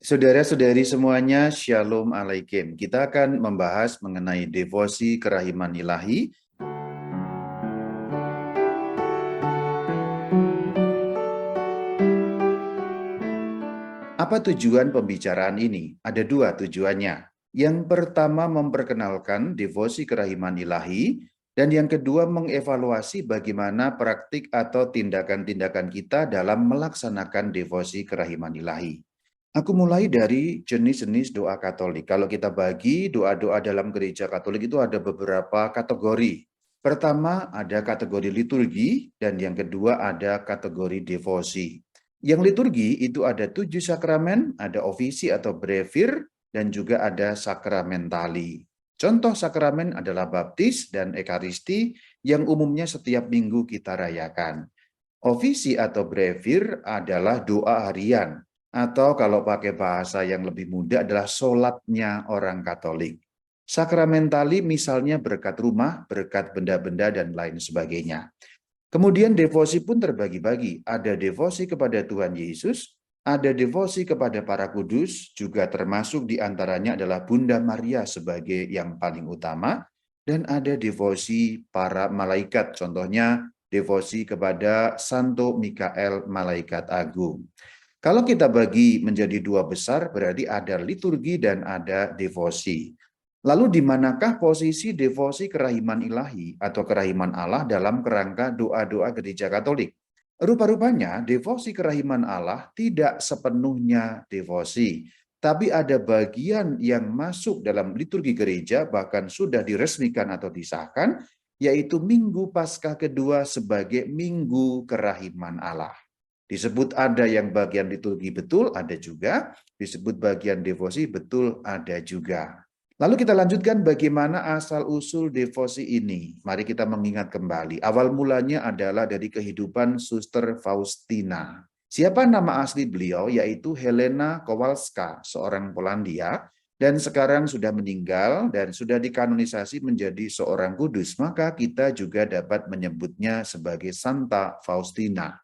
Saudara-saudari semuanya, Shalom Alaikum. Kita akan membahas mengenai devosi kerahiman ilahi. Apa tujuan pembicaraan ini? Ada dua tujuannya. Yang pertama memperkenalkan devosi kerahiman ilahi, dan yang kedua mengevaluasi bagaimana praktik atau tindakan-tindakan kita dalam melaksanakan devosi kerahiman ilahi. Aku mulai dari jenis-jenis doa Katolik. Kalau kita bagi doa-doa dalam gereja Katolik itu ada beberapa kategori. Pertama ada kategori liturgi dan yang kedua ada kategori devosi. Yang liturgi itu ada 7 sakramen, ada ofisi atau brevir, dan juga ada sakramentali. Contoh sakramen adalah baptis dan ekaristi yang umumnya setiap minggu kita rayakan. Ofisi atau brevir adalah doa harian, atau kalau pakai bahasa yang lebih mudah adalah sholatnya orang Katolik. Sakramentali misalnya berkat rumah, berkat benda-benda, dan lain sebagainya. Kemudian devosi pun terbagi-bagi. Ada devosi kepada Tuhan Yesus, ada devosi kepada para kudus, juga termasuk diantaranya adalah Bunda Maria sebagai yang paling utama, dan ada devosi para malaikat, contohnya devosi kepada Santo Mikael, Malaikat Agung. Kalau kita bagi menjadi dua besar, berarti ada liturgi dan ada devosi. Lalu di manakah posisi devosi kerahiman ilahi atau kerahiman Allah dalam kerangka doa-doa gereja Katolik? Rupa-rupanya devosi kerahiman Allah tidak sepenuhnya devosi, tapi ada bagian yang masuk dalam liturgi gereja bahkan sudah diresmikan atau disahkan, yaitu Minggu Paskah kedua sebagai Minggu Kerahiman Allah. Disebut ada yang bagian liturgi betul, ada juga. Disebut bagian devosi betul, ada juga. Lalu kita lanjutkan bagaimana asal-usul devosi ini. Mari kita mengingat kembali. Awal mulanya adalah dari kehidupan Suster Faustina. Siapa nama asli beliau? Yaitu Helena Kowalska, seorang Polandia. Dan sekarang sudah meninggal dan sudah dikanonisasi menjadi seorang kudus. Maka kita juga dapat menyebutnya sebagai Santa Faustina.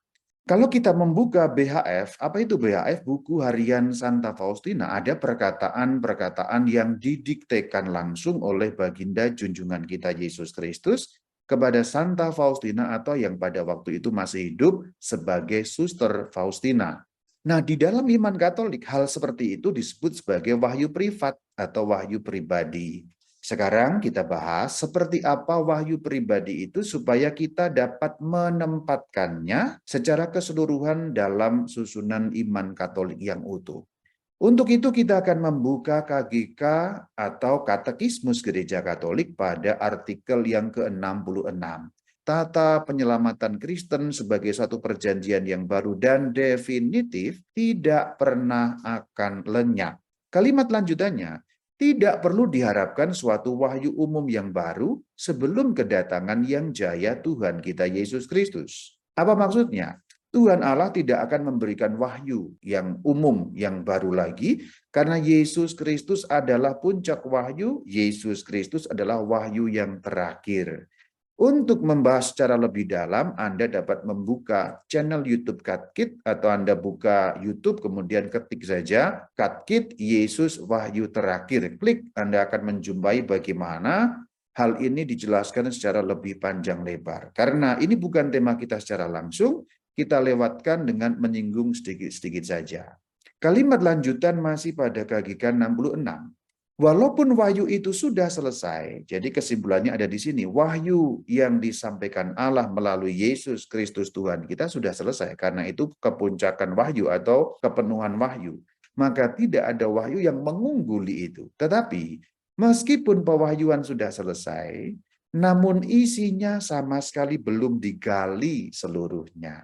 Kalau kita membuka BHF, apa itu BHF? Buku Harian Santa Faustina, ada perkataan-perkataan yang didiktekan langsung oleh Baginda Junjungan kita Yesus Kristus kepada Santa Faustina atau yang pada waktu itu masih hidup sebagai Suster Faustina. Nah, di dalam iman Katolik, hal seperti itu disebut sebagai wahyu privat atau wahyu pribadi. Sekarang kita bahas seperti apa wahyu pribadi itu supaya kita dapat menempatkannya secara keseluruhan dalam susunan iman Katolik yang utuh. Untuk itu kita akan membuka KGK atau Katekismus Gereja Katolik pada artikel yang ke-66. Tata penyelamatan Kristen sebagai suatu perjanjian yang baru dan definitif tidak pernah akan lenyap. Kalimat lanjutannya, tidak perlu diharapkan suatu wahyu umum yang baru sebelum kedatangan yang jaya Tuhan kita Yesus Kristus. Apa maksudnya? Tuhan Allah tidak akan memberikan wahyu yang umum yang baru lagi karena Yesus Kristus adalah puncak wahyu, Yesus Kristus adalah wahyu yang terakhir. Untuk membahas secara lebih dalam, Anda dapat membuka channel YouTube Katkit atau Anda buka YouTube kemudian ketik saja Katkit Yesus Wahyu Terakhir. Klik, Anda akan menjumpai bagaimana hal ini dijelaskan secara lebih panjang lebar. Karena ini bukan tema kita secara langsung, kita lewatkan dengan menyinggung sedikit-sedikit saja. Kalimat lanjutan masih pada KGK 66. Walaupun wahyu itu sudah selesai, jadi kesimpulannya ada di sini, wahyu yang disampaikan Allah melalui Yesus Kristus Tuhan kita sudah selesai, karena itu kepuncakan wahyu atau kepenuhan wahyu. Maka tidak ada wahyu yang mengungguli itu. Tetapi meskipun pewahyuan sudah selesai, namun isinya sama sekali belum digali seluruhnya.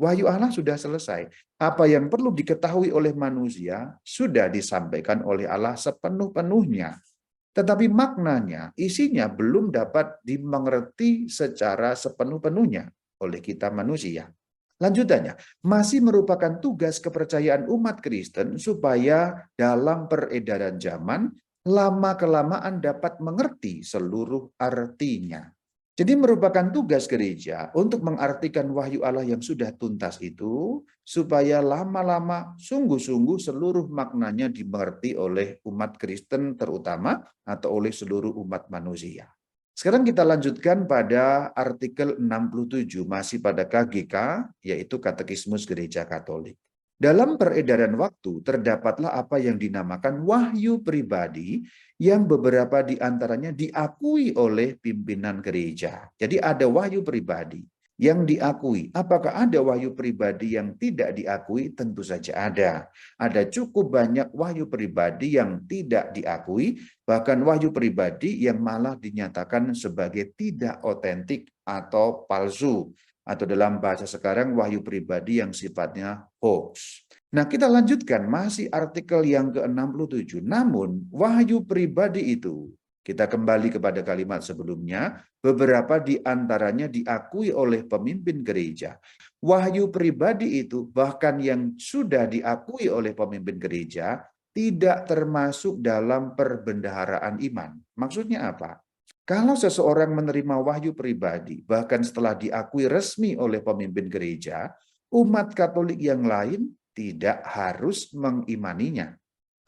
Wahyu Allah sudah selesai. Apa yang perlu diketahui oleh manusia sudah disampaikan oleh Allah sepenuh-penuhnya. Tetapi maknanya, isinya belum dapat dimengerti secara sepenuh-penuhnya oleh kita manusia. Lanjutannya, masih merupakan tugas kepercayaan umat Kristen supaya dalam peredaran zaman, lama-kelamaan dapat mengerti seluruh artinya. Jadi merupakan tugas gereja untuk mengartikan wahyu Allah yang sudah tuntas itu, supaya lama-lama sungguh-sungguh seluruh maknanya dimengerti oleh umat Kristen terutama, atau oleh seluruh umat manusia. Sekarang kita lanjutkan pada artikel 67, masih pada KGK, yaitu Katekismus Gereja Katolik. Dalam peredaran waktu terdapatlah apa yang dinamakan wahyu pribadi yang beberapa di antaranya diakui oleh pimpinan gereja. Jadi ada wahyu pribadi yang diakui. Apakah ada wahyu pribadi yang tidak diakui? Tentu saja ada. Ada cukup banyak wahyu pribadi yang tidak diakui, bahkan wahyu pribadi yang malah dinyatakan sebagai tidak otentik atau palsu. Atau dalam bahasa sekarang wahyu pribadi yang sifatnya hoax. Nah, kita lanjutkan masih artikel yang ke-67. Namun, wahyu pribadi itu, kita kembali kepada kalimat sebelumnya, beberapa di antaranya diakui oleh pemimpin gereja. Wahyu pribadi itu, bahkan yang sudah diakui oleh pemimpin gereja, tidak termasuk dalam perbendaharaan iman. Maksudnya apa? Kalau seseorang menerima wahyu pribadi, bahkan setelah diakui resmi oleh pemimpin gereja, umat Katolik yang lain tidak harus mengimaninya.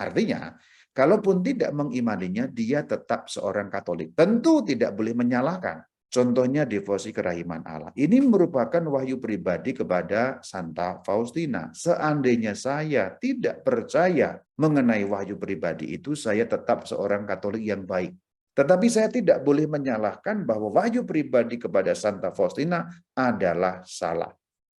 Artinya, kalaupun tidak mengimaninya, dia tetap seorang Katolik. Tentu tidak boleh menyalahkan. Contohnya devosi kerahiman Allah. Ini merupakan wahyu pribadi kepada Santa Faustina. Seandainya saya tidak percaya mengenai wahyu pribadi itu, saya tetap seorang Katolik yang baik. Tetapi saya tidak boleh menyalahkan bahwa wahyu pribadi kepada Santa Faustina adalah salah.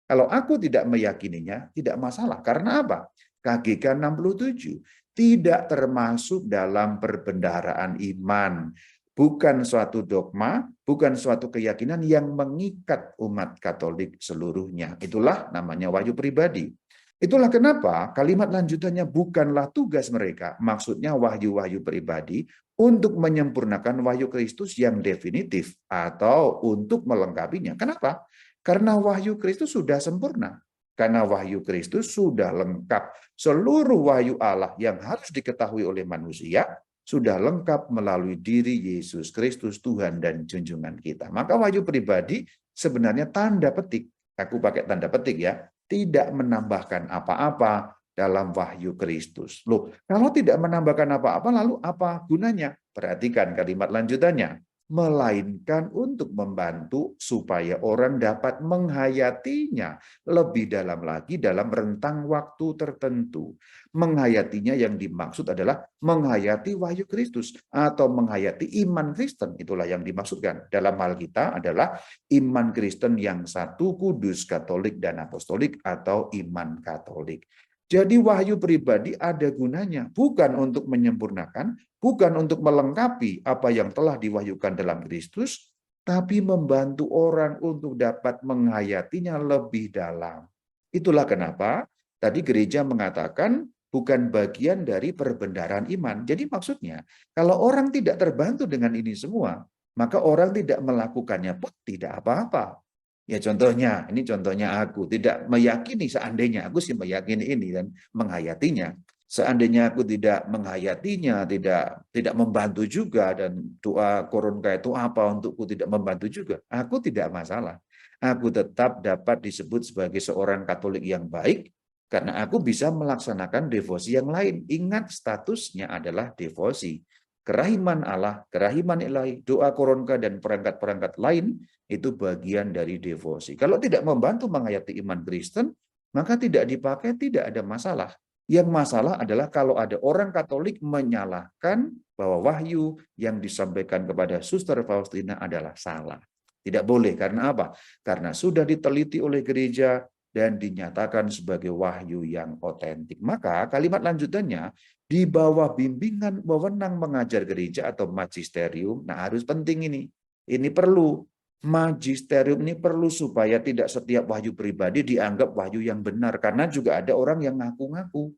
Kalau aku tidak meyakininya, tidak masalah. Karena apa? KGK 67 tidak termasuk dalam perbendaharaan iman. Bukan suatu dogma, bukan suatu keyakinan yang mengikat umat Katolik seluruhnya. Itulah namanya wahyu pribadi. Itulah kenapa kalimat lanjutannya bukanlah tugas mereka. Maksudnya wahyu-wahyu pribadi untuk menyempurnakan wahyu Kristus yang definitif atau untuk melengkapinya. Kenapa? Karena wahyu Kristus sudah sempurna. Karena wahyu Kristus sudah lengkap. Seluruh wahyu Allah yang harus diketahui oleh manusia sudah lengkap melalui diri Yesus Kristus, Tuhan dan junjungan kita. Maka wahyu pribadi sebenarnya tanda petik. Aku pakai tanda petik ya. Tidak menambahkan apa-apa dalam wahyu Kristus. Loh, kalau tidak menambahkan apa-apa, lalu apa gunanya? Perhatikan kalimat lanjutannya. Melainkan untuk membantu supaya orang dapat menghayatinya lebih dalam lagi dalam rentang waktu tertentu. Menghayatinya yang dimaksud adalah menghayati wahyu Kristus atau menghayati iman Kristen. Itulah yang dimaksudkan. Dalam hal kita adalah iman Kristen yang satu, kudus, Katolik, dan Apostolik atau iman Katolik. Jadi wahyu pribadi ada gunanya, bukan untuk menyempurnakan, bukan untuk melengkapi apa yang telah diwahyukan dalam Kristus, tapi membantu orang untuk dapat menghayatinya lebih dalam. Itulah kenapa tadi gereja mengatakan bukan bagian dari perbendaharaan iman. Jadi maksudnya, kalau orang tidak terbantu dengan ini semua, maka orang tidak melakukannya pun tidak apa-apa. Ya contohnya, ini contohnya aku tidak meyakini, seandainya aku sih meyakini ini dan menghayatinya. Seandainya aku tidak menghayatinya, tidak membantu juga, dan doa koronka itu apa untukku tidak membantu juga, aku tidak masalah. Aku tetap dapat disebut sebagai seorang Katolik yang baik karena aku bisa melaksanakan devosi yang lain. Ingat statusnya adalah devosi. Kerahiman Allah, kerahiman ilahi, doa koronka dan perangkat-perangkat lain itu bagian dari devosi. Kalau tidak membantu menghayati iman Kristen, maka tidak dipakai, tidak ada masalah. Yang masalah adalah kalau ada orang Katolik menyalahkan bahwa wahyu yang disampaikan kepada Suster Faustina adalah salah. Tidak boleh, karena apa? Karena sudah diteliti oleh gereja dan dinyatakan sebagai wahyu yang otentik. Maka kalimat lanjutannya, di bawah bimbingan wewenang mengajar gereja atau magisterium. Nah, harus penting ini. Ini perlu. Magisterium ini perlu supaya tidak setiap wahyu pribadi dianggap wahyu yang benar. Karena juga ada orang yang ngaku-ngaku.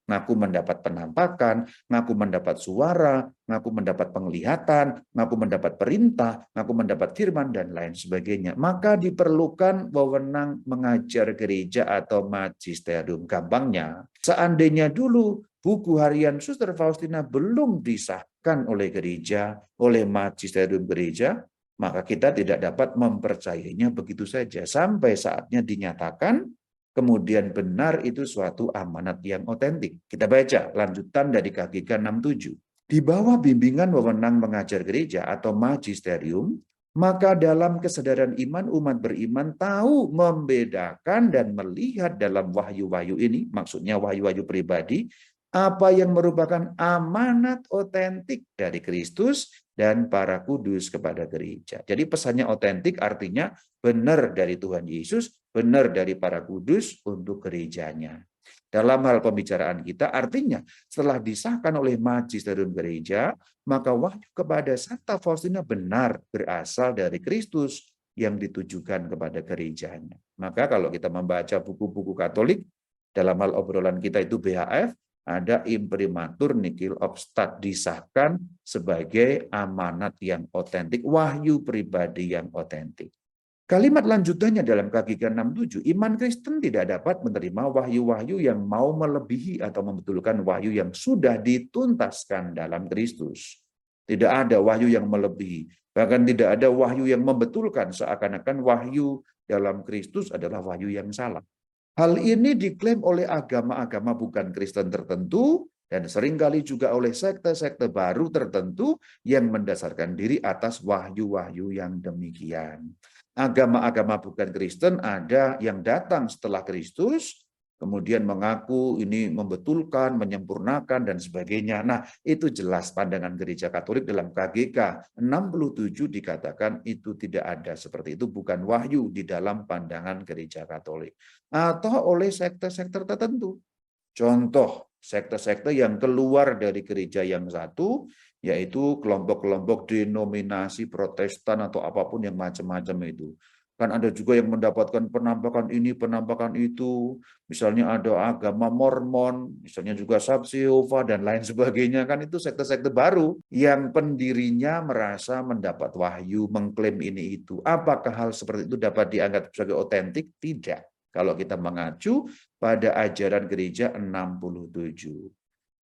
Ngaku mendapat penampakan, ngaku mendapat suara, ngaku mendapat penglihatan, ngaku mendapat perintah, ngaku mendapat firman, dan lain sebagainya. Maka diperlukan wewenang mengajar gereja atau magisterium. Gampangnya, seandainya dulu buku harian Suster Faustina belum disahkan oleh gereja, oleh magisterium gereja, maka kita tidak dapat mempercayainya begitu saja. Sampai saatnya dinyatakan, kemudian benar itu suatu amanat yang otentik. Kita baca lanjutan dari KGK 67. Di bawah bimbingan wewenang mengajar gereja atau magisterium, maka dalam kesadaran iman, umat beriman tahu membedakan dan melihat dalam wahyu-wahyu ini, maksudnya wahyu-wahyu pribadi, apa yang merupakan amanat otentik dari Kristus dan para kudus kepada gereja. Jadi pesannya otentik artinya benar dari Tuhan Yesus, benar dari para kudus untuk gerejanya. Dalam hal pembicaraan kita, artinya setelah disahkan oleh magisterium gereja, maka wahyu kepada Santa Faustina benar berasal dari Kristus yang ditujukan kepada gerejanya. Maka kalau kita membaca buku-buku Katolik, dalam hal obrolan kita itu BHF, ada imprimatur nihil obstat, disahkan sebagai amanat yang otentik, wahyu pribadi yang otentik. Kalimat lanjutannya dalam KGK 67, iman Kristen tidak dapat menerima wahyu-wahyu yang mau melebihi atau membetulkan wahyu yang sudah dituntaskan dalam Kristus. Tidak ada wahyu yang melebihi, bahkan tidak ada wahyu yang membetulkan, seakan-akan wahyu dalam Kristus adalah wahyu yang salah. Hal ini diklaim oleh agama-agama bukan Kristen tertentu dan seringkali juga oleh sekte-sekte baru tertentu yang mendasarkan diri atas wahyu-wahyu yang demikian. Agama-agama bukan Kristen ada yang datang setelah Kristus, kemudian mengaku ini membetulkan, menyempurnakan, dan sebagainya. Nah, itu jelas pandangan Gereja Katolik dalam KGK 67 dikatakan itu tidak ada seperti itu, bukan wahyu di dalam pandangan Gereja Katolik. Atau oleh sekte-sekte tertentu. Contoh, sekte-sekte yang keluar dari gereja yang satu, yaitu kelompok-kelompok denominasi Protestan atau apapun yang macam-macam itu. Kan ada juga yang mendapatkan penampakan ini, penampakan itu. Misalnya ada agama Mormon, misalnya juga Saksi Yehova, dan lain sebagainya. Kan itu sekte-sekte baru yang pendirinya merasa mendapat wahyu, mengklaim ini itu. Apakah hal seperti itu dapat dianggap sebagai otentik? Tidak. Kalau kita mengacu pada ajaran gereja 67.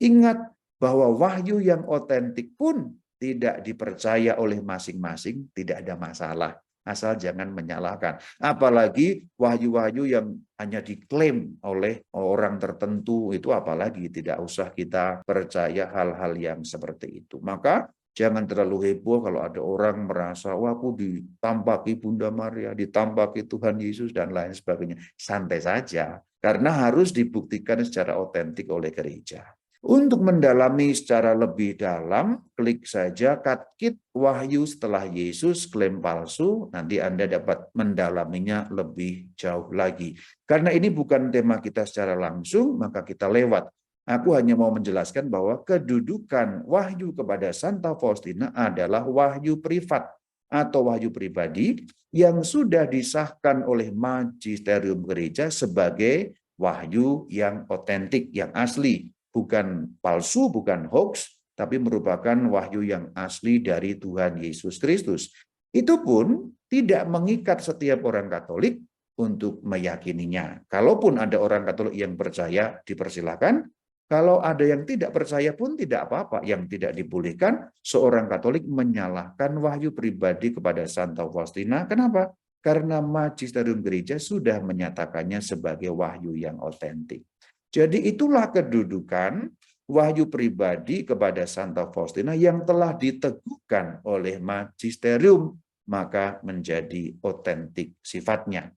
Ingat bahwa wahyu yang otentik pun tidak dipercaya oleh masing-masing, tidak ada masalah. Asal jangan menyalahkan. Apalagi wahyu-wahyu yang hanya diklaim oleh orang tertentu, itu apalagi tidak usah kita percaya hal-hal yang seperti itu. Maka jangan terlalu heboh kalau ada orang merasa, wah aku ditampaki Bunda Maria, ditampaki Tuhan Yesus, dan lain sebagainya. Santai saja, karena harus dibuktikan secara otentik oleh gereja. Untuk mendalami secara lebih dalam, klik saja Katkit Wahyu setelah Yesus klaim palsu, nanti Anda dapat mendalaminya lebih jauh lagi. Karena ini bukan tema kita secara langsung, maka kita lewat. Aku hanya mau menjelaskan bahwa kedudukan wahyu kepada Santa Faustina adalah wahyu privat atau wahyu pribadi yang sudah disahkan oleh magisterium gereja sebagai wahyu yang otentik, yang asli. Bukan palsu, bukan hoax, tapi merupakan wahyu yang asli dari Tuhan Yesus Kristus. Itu pun tidak mengikat setiap orang Katolik untuk meyakininya. Kalaupun ada orang Katolik yang percaya, dipersilakan. Kalau ada yang tidak percaya pun tidak apa-apa. Yang tidak dibolehkan, seorang Katolik menyalahkan wahyu pribadi kepada Santa Faustina. Kenapa? Karena magisterium gereja sudah menyatakannya sebagai wahyu yang otentik. Jadi itulah kedudukan wahyu pribadi kepada Santa Faustina yang telah diteguhkan oleh magisterium, maka menjadi otentik sifatnya.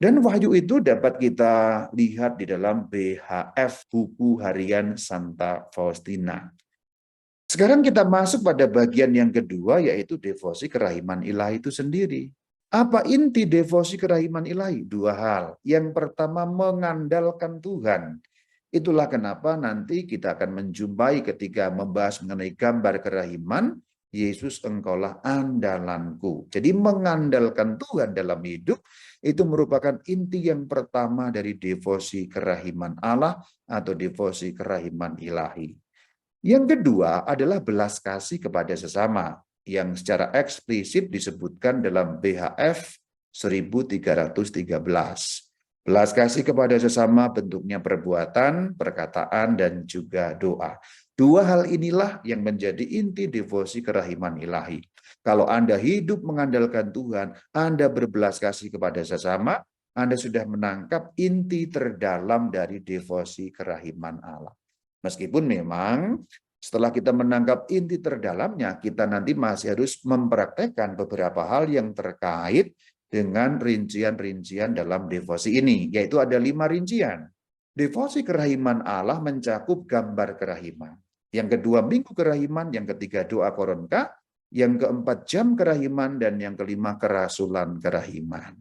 Dan wahyu itu dapat kita lihat di dalam BHF, buku harian Santa Faustina. Sekarang kita masuk pada bagian yang kedua, yaitu devosi kerahiman ilahi itu sendiri. Apa inti devosi kerahiman ilahi? Dua hal. Yang pertama, mengandalkan Tuhan. Itulah kenapa nanti kita akan menjumpai ketika membahas mengenai gambar kerahiman, Yesus engkaulah andalanku. Jadi mengandalkan Tuhan dalam hidup itu merupakan inti yang pertama dari devosi kerahiman Allah atau devosi kerahiman ilahi. Yang kedua adalah belas kasih kepada sesama yang secara eksplisit disebutkan dalam BHF 1313. Belas kasih kepada sesama bentuknya perbuatan, perkataan, dan juga doa. Dua hal inilah yang menjadi inti devosi kerahiman ilahi. Kalau Anda hidup mengandalkan Tuhan, Anda berbelas kasih kepada sesama, Anda sudah menangkap inti terdalam dari devosi kerahiman Allah. Meskipun memang setelah kita menangkap inti terdalamnya, kita nanti masih harus mempraktekkan beberapa hal yang terkait dengan rincian-rincian dalam devosi ini, yaitu ada 5 rincian. Devosi kerahiman Allah mencakup gambar kerahiman. Yang kedua, minggu kerahiman. Yang ketiga, doa koronka. Yang keempat, jam kerahiman. Dan yang kelima, kerasulan kerahiman.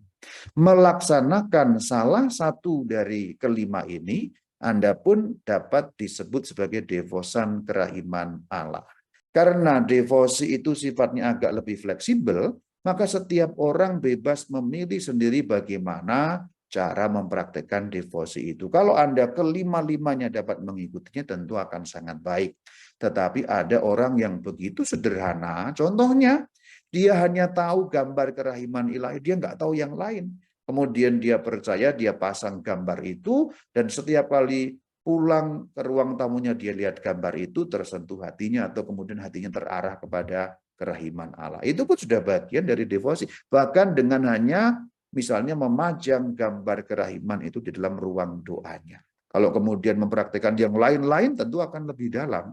Melaksanakan salah satu dari kelima ini, Anda pun dapat disebut sebagai devosan kerahiman Allah. Karena devosi itu sifatnya agak lebih fleksibel, maka setiap orang bebas memilih sendiri bagaimana cara mempraktekkan devosi itu. Kalau Anda kelima-limanya dapat mengikutinya, tentu akan sangat baik. Tetapi ada orang yang begitu sederhana, contohnya dia hanya tahu gambar kerahiman ilahi, dia nggak tahu yang lain. Kemudian dia percaya, dia pasang gambar itu, dan setiap kali pulang ke ruang tamunya dia lihat gambar itu, tersentuh hatinya, atau kemudian hatinya terarah kepada kerahiman Allah. Itu pun sudah bagian dari devosi. Bahkan dengan hanya misalnya memajang gambar kerahiman itu di dalam ruang doanya. Kalau kemudian mempraktikkan yang lain-lain tentu akan lebih dalam.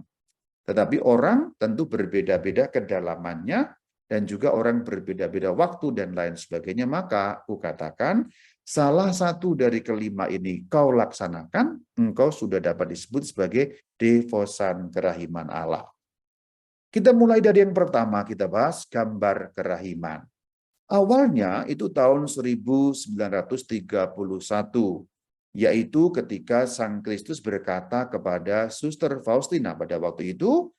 Tetapi orang tentu berbeda-beda kedalamannya dan juga orang berbeda-beda waktu dan lain sebagainya. Maka aku katakan salah satu dari kelima ini kau laksanakan, engkau sudah dapat disebut sebagai devosan kerahiman Allah. Kita mulai dari yang pertama, kita bahas gambar kerahiman. Awalnya itu tahun 1931, yaitu ketika Sang Kristus berkata kepada Suster Faustina pada waktu itu,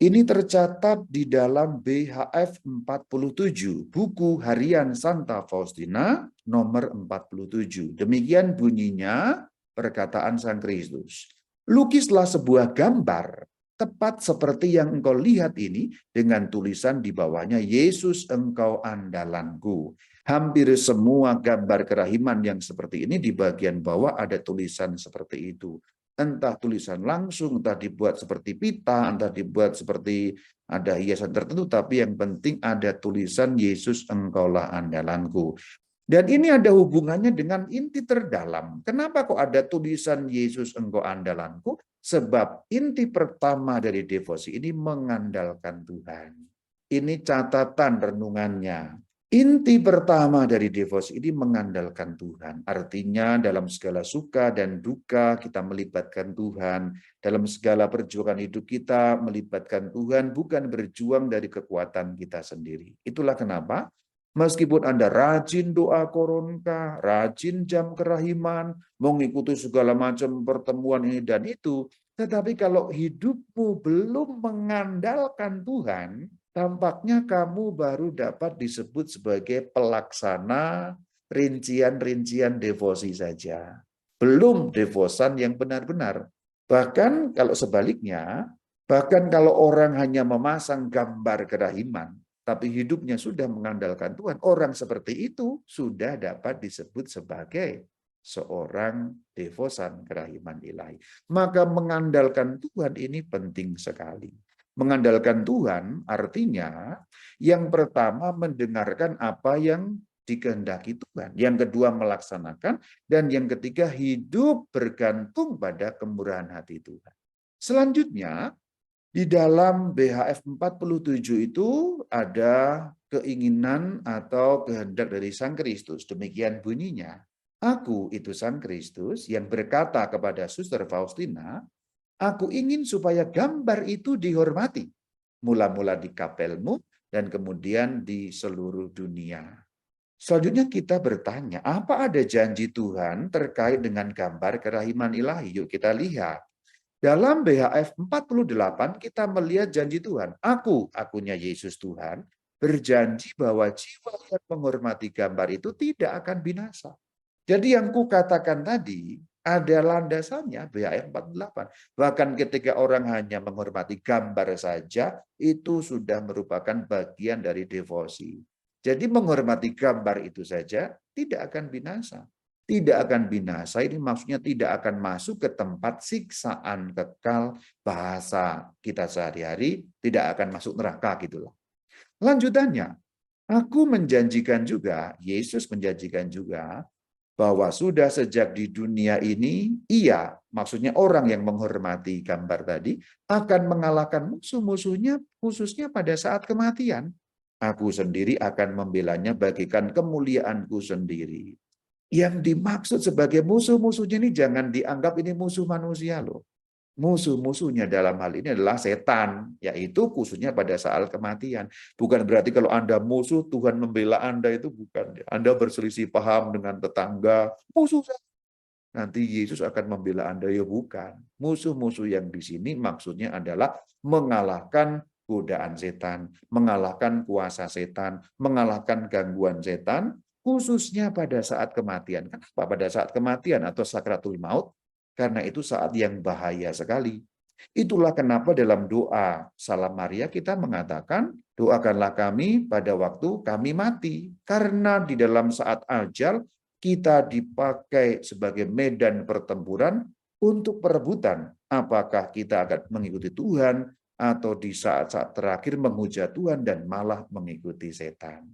ini tercatat di dalam BHF 47, buku harian Santa Faustina nomor 47. Demikian bunyinya perkataan Sang Kristus. Lukislah sebuah gambar tepat seperti yang engkau lihat ini dengan tulisan di bawahnya, Yesus engkau andalanku. Hampir semua gambar kerahiman yang seperti ini di bagian bawah ada tulisan seperti itu. Entah tulisan langsung, entah dibuat seperti pita, entah dibuat seperti ada hiasan tertentu, tapi yang penting ada tulisan Yesus engkaulah andalanku. Dan ini ada hubungannya dengan inti terdalam. Kenapa kok ada tulisan Yesus engkau andalanku? Sebab inti pertama dari devosi ini mengandalkan Tuhan. Ini catatan renungannya. Inti pertama dari devosi ini mengandalkan Tuhan. Artinya dalam segala suka dan duka kita melibatkan Tuhan. Dalam segala perjuangan hidup kita melibatkan Tuhan, bukan berjuang dari kekuatan kita sendiri. Itulah kenapa meskipun Anda rajin doa koronka, rajin jam kerahiman, mengikuti segala macam pertemuan ini dan itu, tetapi kalau hidupmu belum mengandalkan Tuhan, tampaknya kamu baru dapat disebut sebagai pelaksana rincian-rincian devosi saja. Belum devosan yang benar-benar. Bahkan kalau sebaliknya, bahkan kalau orang hanya memasang gambar kerahiman, tapi hidupnya sudah mengandalkan Tuhan, orang seperti itu sudah dapat disebut sebagai seorang devosan kerahiman ilahi. Maka mengandalkan Tuhan ini penting sekali. Mengandalkan Tuhan artinya yang pertama mendengarkan apa yang dikehendaki Tuhan. Yang kedua melaksanakan. Dan yang ketiga hidup bergantung pada kemurahan hati Tuhan. Selanjutnya, di dalam BHF 47 itu ada keinginan atau kehendak dari Sang Kristus. Demikian bunyinya. Aku itu Sang Kristus yang berkata kepada Suster Faustina, aku ingin supaya gambar itu dihormati. Mula-mula di kapelmu dan kemudian di seluruh dunia. Selanjutnya kita bertanya, apa ada janji Tuhan terkait dengan gambar kerahiman ilahi? Yuk kita lihat. Dalam BHF 48 kita melihat janji Tuhan. Akunya Yesus Tuhan, berjanji bahwa jiwa yang menghormati gambar itu tidak akan binasa. Jadi yang kukatakan tadi ada landasannya BHF 48. Bahkan ketika orang hanya menghormati gambar saja, itu sudah merupakan bagian dari devosi. Jadi menghormati gambar itu saja tidak akan binasa. Tidak akan binasa ini maksudnya tidak akan masuk ke tempat siksaan kekal, bahasa kita sehari-hari tidak akan masuk neraka gitulah. Lanjutannya, aku menjanjikan juga, Yesus menjanjikan juga, bahwa sudah sejak di dunia ini, ia, maksudnya orang yang menghormati gambar tadi, akan mengalahkan musuh-musuhnya, khususnya pada saat kematian. Aku sendiri akan membelanya bagikan kemuliaanku sendiri. Yang dimaksud sebagai musuh-musuhnya ini jangan dianggap ini musuh manusia loh. Musuh-musuhnya dalam hal ini adalah setan, yaitu khususnya pada saat kematian. Bukan berarti kalau Anda musuh, Tuhan membela Anda, itu bukan. Anda berselisih paham dengan tetangga, musuh saya. Nanti Yesus akan membela Anda, ya bukan. Musuh-musuh yang di sini maksudnya adalah mengalahkan godaan setan, mengalahkan kuasa setan, mengalahkan gangguan setan, khususnya pada saat kematian. Kenapa pada saat kematian atau sakratul maut? Karena itu saat yang bahaya sekali. Itulah kenapa dalam doa Salam Maria kita mengatakan, doakanlah kami pada waktu kami mati. Karena di dalam saat ajal, kita dipakai sebagai medan pertempuran untuk perebutan. Apakah kita akan mengikuti Tuhan, atau di saat-saat terakhir menghujat Tuhan dan malah mengikuti setan.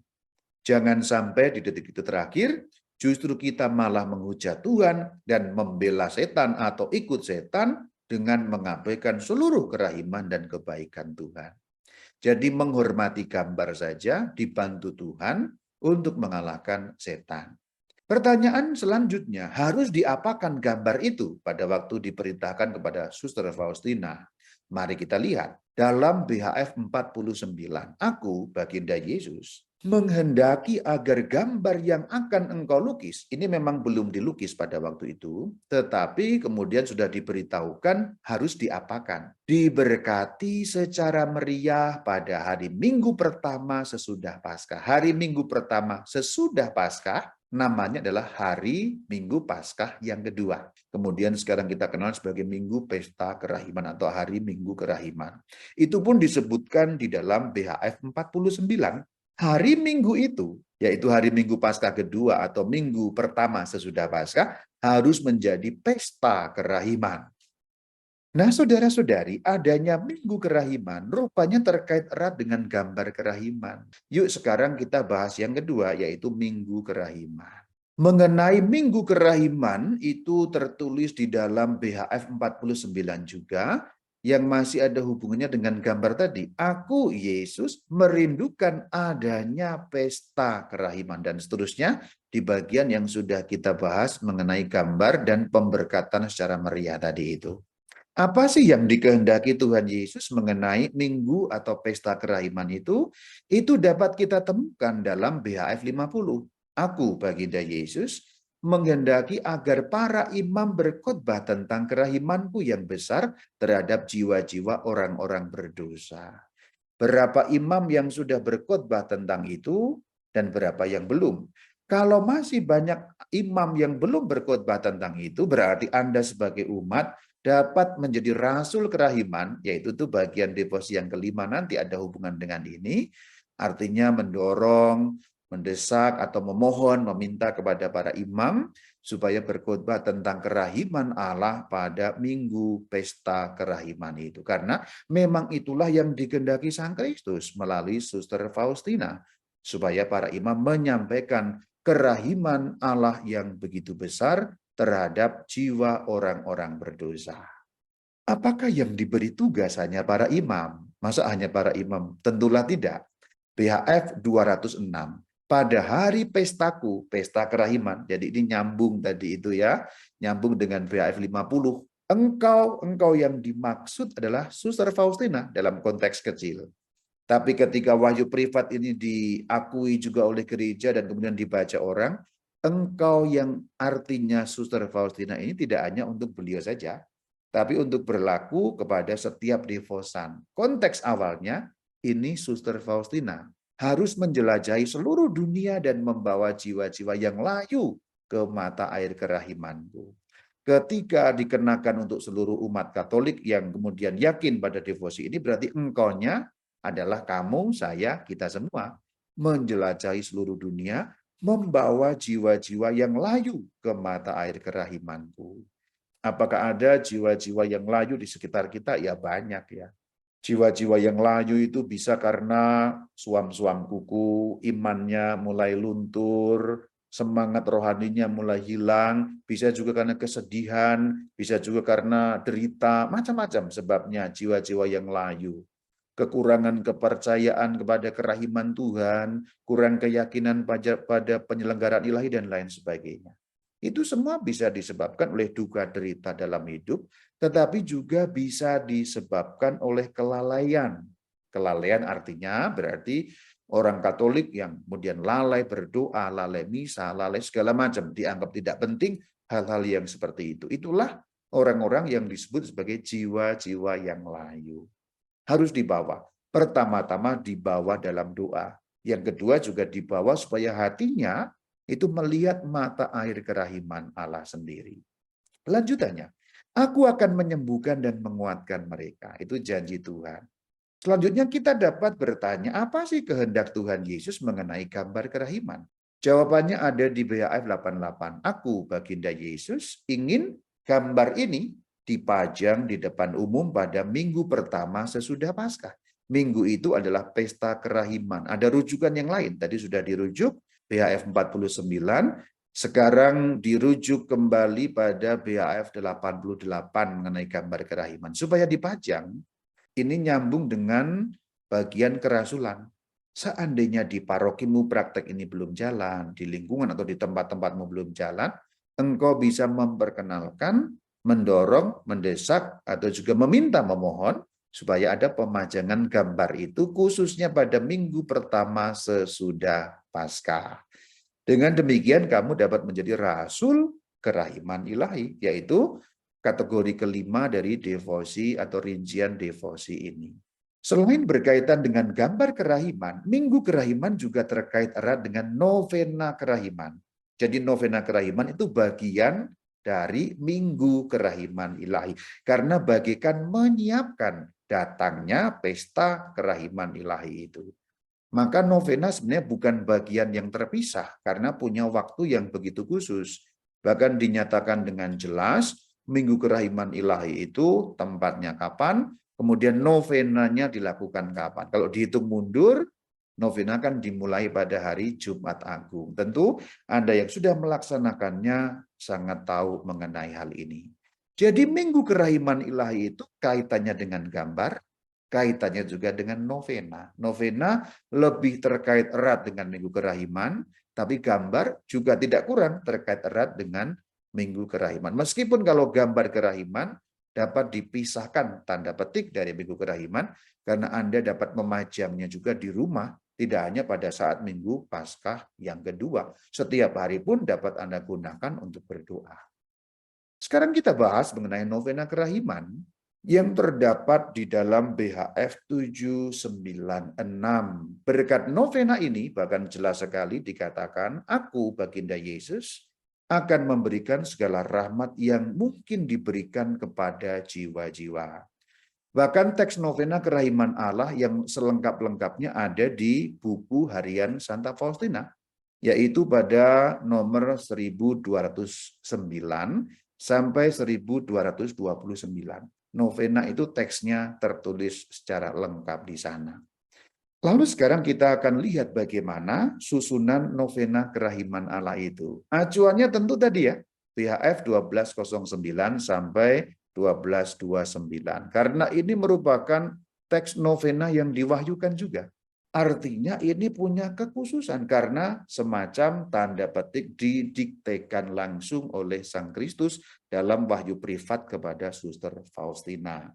Jangan sampai di detik itu terakhir, justru kita malah menghujat Tuhan dan membela setan atau ikut setan dengan mengabaikan seluruh kerahiman dan kebaikan Tuhan. Jadi menghormati gambar saja dibantu Tuhan untuk mengalahkan setan. Pertanyaan selanjutnya, harus diapakan gambar itu pada waktu diperintahkan kepada Suster Faustina? Mari kita lihat. Dalam BHF 49, aku, Baginda Yesus, menghendaki agar gambar yang akan engkau lukis, ini memang belum dilukis pada waktu itu, tetapi kemudian sudah diberitahukan harus diapakan. Diberkati secara meriah pada hari Minggu pertama sesudah Paskah. Hari Minggu pertama sesudah Paskah, namanya adalah hari Minggu Paskah yang kedua. Kemudian sekarang kita kenal sebagai Minggu Pesta Kerahiman atau hari Minggu Kerahiman. Itu pun disebutkan di dalam BHF 49. Hari Minggu itu, yaitu hari Minggu Paskah kedua atau Minggu pertama sesudah Paskah, harus menjadi pesta kerahiman. Nah, saudara-saudari, adanya Minggu Kerahiman rupanya terkait erat dengan gambar kerahiman. Yuk sekarang kita bahas yang kedua, yaitu Minggu Kerahiman. Mengenai Minggu Kerahiman itu tertulis di dalam BHF 49 juga, yang masih ada hubungannya dengan gambar tadi. Aku, Yesus, merindukan adanya pesta kerahiman, dan seterusnya di bagian yang sudah kita bahas mengenai gambar dan pemberkatan secara meriah tadi itu. Apa sih yang dikehendaki Tuhan Yesus mengenai minggu atau pesta kerahiman itu? Itu dapat kita temukan dalam BHF 50. Aku, Baginda Yesus, menghendaki agar para imam berkhotbah tentang kerahimanku yang besar terhadap jiwa-jiwa orang-orang berdosa. Berapa imam yang sudah berkhotbah tentang itu dan berapa yang belum? Kalau masih banyak imam yang belum berkhotbah tentang itu, berarti Anda sebagai umat dapat menjadi rasul kerahiman, yaitu itu bagian devosi yang kelima nanti ada hubungan dengan ini, artinya mendorong, mendesak atau memohon, meminta kepada para imam supaya berkhotbah tentang kerahiman Allah pada minggu pesta kerahiman itu. Karena memang itulah yang dikehendaki Sang Kristus melalui Suster Faustina, supaya para imam menyampaikan kerahiman Allah yang begitu besar terhadap jiwa orang-orang berdosa. Apakah yang diberi tugas hanya para imam? Masa hanya para imam? Tentulah tidak. BHF 206. Pada hari pestaku, pesta kerahiman. Jadi ini nyambung tadi itu ya, nyambung dengan BHF 50. Engkau yang dimaksud adalah Suster Faustina dalam konteks kecil. Tapi ketika wahyu privat ini diakui juga oleh gereja dan kemudian dibaca orang, engkau yang artinya Suster Faustina ini tidak hanya untuk beliau saja, tapi untuk berlaku kepada setiap devosan. Konteks awalnya, ini Suster Faustina harus menjelajahi seluruh dunia dan membawa jiwa-jiwa yang layu ke mata air kerahimanku. Ketika dikenakan untuk seluruh umat Katolik yang kemudian yakin pada devosi ini, berarti engkaunya adalah kamu, saya, kita semua menjelajahi seluruh dunia, membawa jiwa-jiwa yang layu ke mata air kerahimanku. Apakah ada jiwa-jiwa yang layu di sekitar kita? Ya banyak ya. Jiwa-jiwa yang layu itu bisa karena suam-suam kuku, imannya mulai luntur, semangat rohaninya mulai hilang, bisa juga karena kesedihan, bisa juga karena derita, macam-macam sebabnya jiwa-jiwa yang layu. Kekurangan kepercayaan kepada kerahiman Tuhan, kurang keyakinan pada penyelenggaraan ilahi, dan lain sebagainya. Itu semua bisa disebabkan oleh duka derita dalam hidup, tetapi juga bisa disebabkan oleh kelalaian. Kelalaian artinya berarti orang Katolik yang kemudian lalai berdoa, lalai misa, lalai segala macam, dianggap tidak penting hal-hal yang seperti itu. Itulah orang-orang yang disebut sebagai jiwa-jiwa yang layu. Harus dibawa. Pertama-tama dibawa dalam doa. Yang kedua juga dibawa supaya hatinya itu melihat mata air kerahiman Allah sendiri. Lanjutannya, aku akan menyembuhkan dan menguatkan mereka. Itu janji Tuhan. Selanjutnya kita dapat bertanya, apa sih kehendak Tuhan Yesus mengenai gambar kerahiman? Jawabannya ada di BHF 88. Aku, Baginda Yesus, ingin gambar ini dipajang di depan umum pada minggu pertama sesudah Paskah. Minggu itu adalah pesta kerahiman. Ada rujukan yang lain. Tadi sudah dirujuk BHF 49. Sekarang dirujuk kembali pada BHF 88 mengenai gambar kerahiman. Supaya dipajang, ini nyambung dengan bagian kerasulan. Seandainya di parokimu praktek ini belum jalan, di lingkungan atau di tempat-tempatmu belum jalan, engkau bisa memperkenalkan, mendorong, mendesak, atau juga meminta, memohon, supaya ada pemajangan gambar itu khususnya pada minggu pertama sesudah Paskah. Dengan demikian kamu dapat menjadi rasul kerahiman ilahi, yaitu kategori kelima dari devosi atau rincian devosi ini. Selain berkaitan dengan gambar kerahiman, minggu kerahiman juga terkait erat dengan novena kerahiman. Jadi novena kerahiman itu bagian dari minggu kerahiman ilahi. Karena bagaikan menyiapkan datangnya pesta kerahiman ilahi itu. Maka novena sebenarnya bukan bagian yang terpisah karena punya waktu yang begitu khusus. Bahkan dinyatakan dengan jelas minggu kerahiman ilahi itu tempatnya kapan, kemudian novenanya dilakukan kapan. Kalau dihitung mundur, novena kan dimulai pada hari Jumat Agung. Tentu Anda yang sudah melaksanakannya sangat tahu mengenai hal ini. Jadi minggu kerahiman ilahi itu kaitannya dengan gambar, kaitannya juga dengan novena. Novena lebih terkait erat dengan minggu kerahiman, tapi gambar juga tidak kurang terkait erat dengan minggu kerahiman. Meskipun kalau gambar kerahiman dapat dipisahkan tanda petik dari minggu kerahiman, karena Anda dapat memajangnya juga di rumah, tidak hanya pada saat minggu Paskah yang kedua. Setiap hari pun dapat Anda gunakan untuk berdoa. Sekarang kita bahas mengenai novena kerahiman yang terdapat di dalam BHF 796. Berkat novena ini bahkan jelas sekali dikatakan, aku Baginda Yesus akan memberikan segala rahmat yang mungkin diberikan kepada jiwa-jiwa. Bahkan teks novena kerahiman Allah yang selengkap-lengkapnya ada di buku harian Santa Faustina, yaitu pada nomor 1209 sampai 1229. Novena itu teksnya tertulis secara lengkap di sana. Lalu sekarang kita akan lihat bagaimana susunan novena kerahiman Allah itu. Acuannya tentu tadi ya, BHF 1209 sampai 1229. Karena ini merupakan teks novena yang diwahyukan juga. Artinya ini punya kekhususan karena semacam tanda petik didiktekan langsung oleh Sang Kristus dalam wahyu privat kepada Suster Faustina.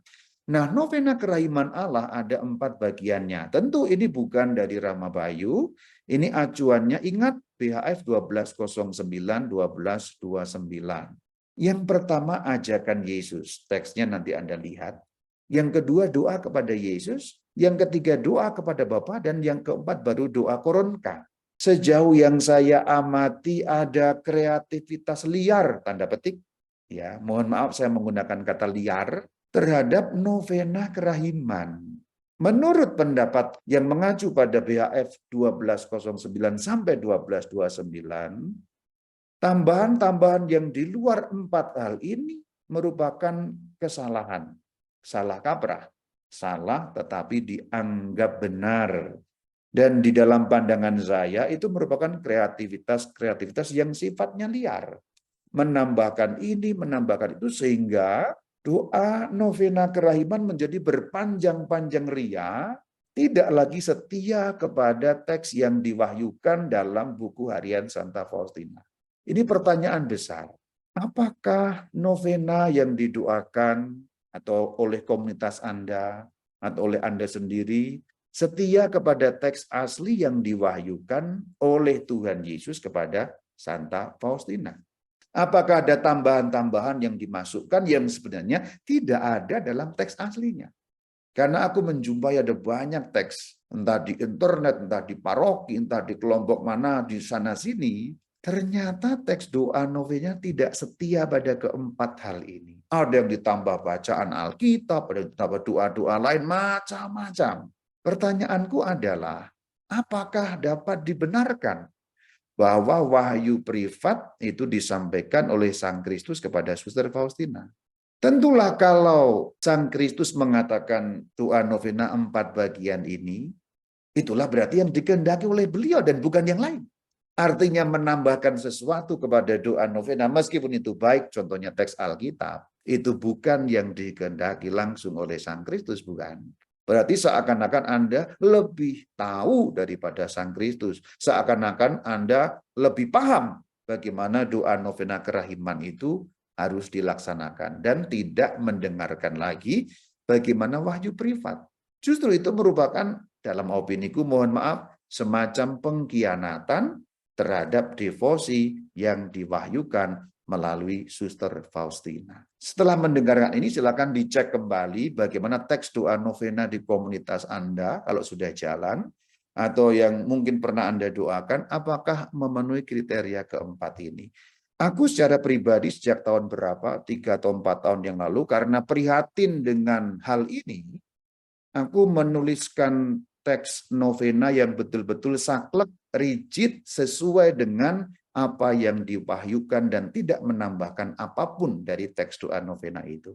Nah, novena kerahiman Allah ada 4 bagiannya. Tentu ini bukan dari Rama Bayu, ini acuannya ingat BHF 1209 1229. Yang pertama ajakan Yesus, teksnya nanti Anda lihat. Yang kedua doa kepada Yesus, yang ketiga doa kepada Bapa, dan yang keempat baru doa koronka. Sejauh yang saya amati ada kreativitas liar, tanda petik. Ya, mohon maaf saya menggunakan kata liar terhadap novena kerahiman. Menurut pendapat yang mengacu pada BHF 1209 sampai 1229, tambahan-tambahan yang di luar 4 hal ini merupakan kesalahan, salah kaprah. salah tetapi dianggap benar. Dan di dalam pandangan saya itu merupakan kreativitas yang sifatnya liar. Menambahkan ini, menambahkan itu, sehingga doa novena kerahiman menjadi berpanjang-panjang ria, tidak lagi setia kepada teks yang diwahyukan dalam buku harian Santa Faustina. Ini pertanyaan besar. Apakah novena yang didoakan atau oleh komunitas Anda atau oleh Anda sendiri setia kepada teks asli yang diwahyukan oleh Tuhan Yesus kepada Santa Faustina? Apakah ada tambahan-tambahan yang dimasukkan yang sebenarnya tidak ada dalam teks aslinya? Karena aku menjumpai ada banyak teks, entah di internet, entah di paroki, entah di kelompok mana, di sana-sini, ternyata teks doa novena tidak setia pada keempat hal ini. Ada yang ditambah bacaan Alkitab, ada yang ditambah doa-doa lain, macam-macam. Pertanyaanku adalah, apakah dapat dibenarkan bahwa wahyu privat itu disampaikan oleh Sang Kristus kepada Suster Faustina? Tentulah kalau Sang Kristus mengatakan doa novena 4 bagian ini, itulah berarti yang dikehendaki oleh beliau dan bukan yang lain. Artinya menambahkan sesuatu kepada doa novena, meskipun itu baik, contohnya teks Alkitab, itu bukan yang dikehendaki langsung oleh Sang Kristus, bukan. Berarti seakan-akan Anda lebih tahu daripada Sang Kristus. Seakan-akan Anda lebih paham bagaimana doa novena kerahiman itu harus dilaksanakan. Dan tidak mendengarkan lagi bagaimana wahyu privat. Justru itu merupakan, dalam opiniku, mohon maaf, semacam pengkhianatan terhadap devosi yang diwahyukan melalui Suster Faustina. Setelah mendengarkan ini, silakan dicek kembali bagaimana teks doa novena di komunitas Anda kalau sudah jalan, atau yang mungkin pernah Anda doakan, apakah memenuhi kriteria keempat ini. Aku secara pribadi sejak tahun berapa, 3 atau 4 tahun yang lalu, karena prihatin dengan hal ini, aku menuliskan teks novena yang betul-betul saklek, rigid, sesuai dengan apa yang diwahyukan dan tidak menambahkan apapun dari teks doa novena itu.